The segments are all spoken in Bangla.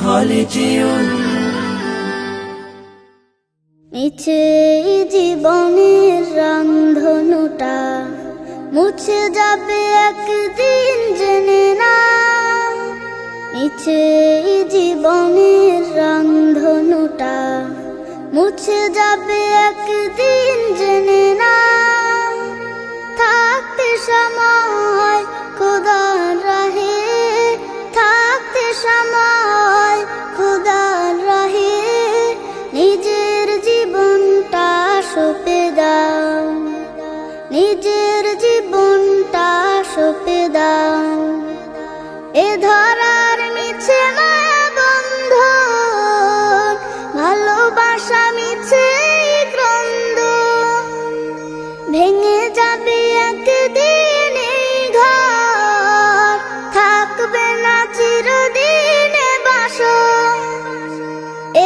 خالدون মিছে জীবনের রংধনুটা মুছে যাবে একদিন জেনে না। মিছে জীবনের রংধনুটা মুছে যাবে একদিন জেনে না। থাকতে সময় খোদার রাহে, থাকতে সময় খোদার রাহে নিজের জীবনটা সঁপে দাও, নিজের জীবনটা সঁপে দাও। এ ধরার মিছে মায়া বন্ধন, ভালোবাসা মিছে ক্রন্দন, ভেঙে যাবে একদিন এই ঘর, থাকবে না চিরদিনে বাসর।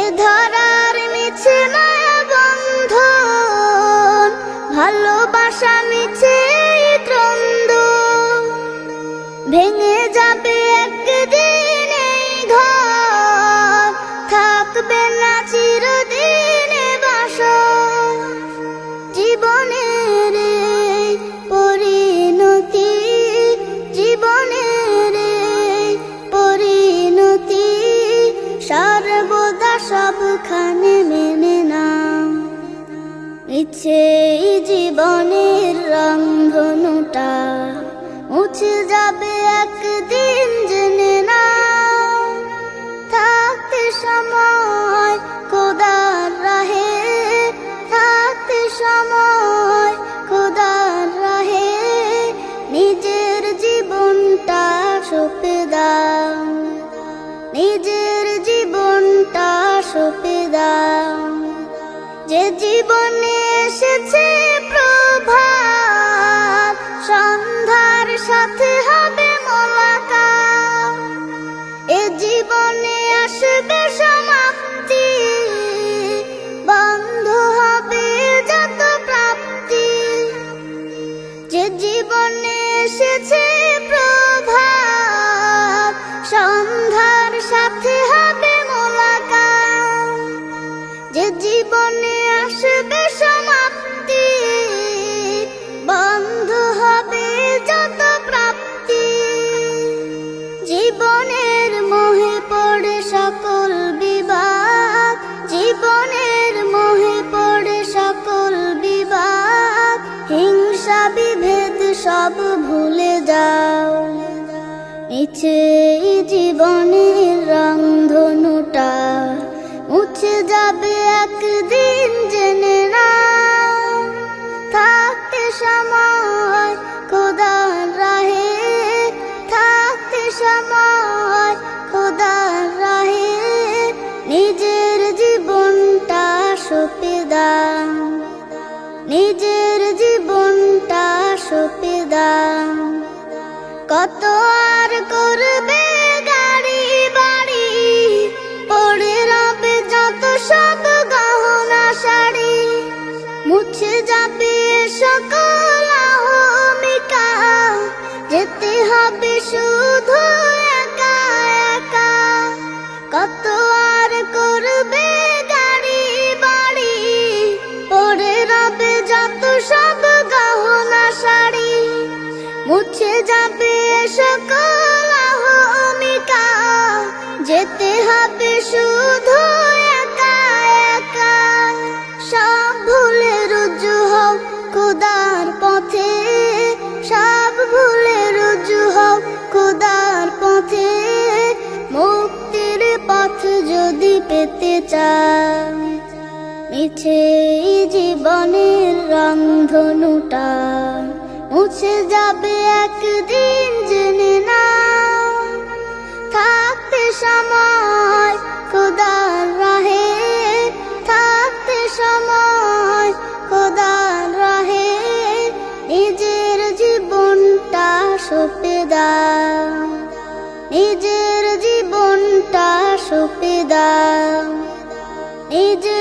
এ ধরার মিছে মায়া বন্ধন, ভালোবাসা মিছে ক্রন্দন, ভেঙে যাবে একদিন এই ঘর, থাকবে না চিরদিনে বাসর। জীবনের এই পরিণতি, জীবনের এই পরিণতি সর্বদা সবখানে মেনে নাও। মিছে জীবনের রংধনুটা মুছে যাবে একদিন জেনে নাও। থাকতে সময় খোদার রাহে, থাকতে সময় খোদার রাহে নিজের জীবনটা সঁপে দাও, নিজের জীবনটা সঁপে দাও। যে জীবনে এসেছে প্রভাত, সন্ধ্যার সাথে হবে মোলাকাত। এ জীবনে আসবে সমাপ্তি, বন্ধ হবে যত প্রাপ্তি। যে জীবনে এসেছে প্রভাত, সন্ধ্যার সাথে হবে মোলাকাত। যে জীবনে আসবে সমাপ্তি, বন্ধ হবে যত প্রাপ্তি। জীবনের মোহে পড়ে সকল বিবাদ, জীবনের মোহে পড়ে সকল বিবাদ। হিংসা বিভেদ সব ভুলে যাও। মিছে জীবনের রংধনুটা মুছে যাবে একদিন জেনে নাও। থাকতে সময় খোদার রাহে, থাকতে সময় খোদার রাহে নিজের জীবনটা সঁপে দাও, নিজের জীবনটা সঁপে দাও। কত আর করবে গাড়ি বাড়ি, পড়ে রবে যত সব গহনা শাড়ি। মুছে যাবে সকল অহমিকা, যেতে হবে শুধু একা একা। কত আর করবে গাড়ি বাড়ি, পড়ে রবে যত সব গহনা শাড়ি। মুছে যাবে সকল অহমিকা, যেতে হবে শুধু একা একা। সব ভুলে রুজু হও খোদার পথে, সব ভুলে রুজু হও খোদার পথে। মুক্তির পথ যদি পেতে চাও, মিছে জীবনের রংধনুটা মুছে যাবে একদিন জেনে নাও। থাকতে সময় খোদার রাহে, থাকতে সময় খোদার রাহে নিজের জীবনটা সঁপে দাও, নিজের জীবনটা সঁপে দাও, নিজের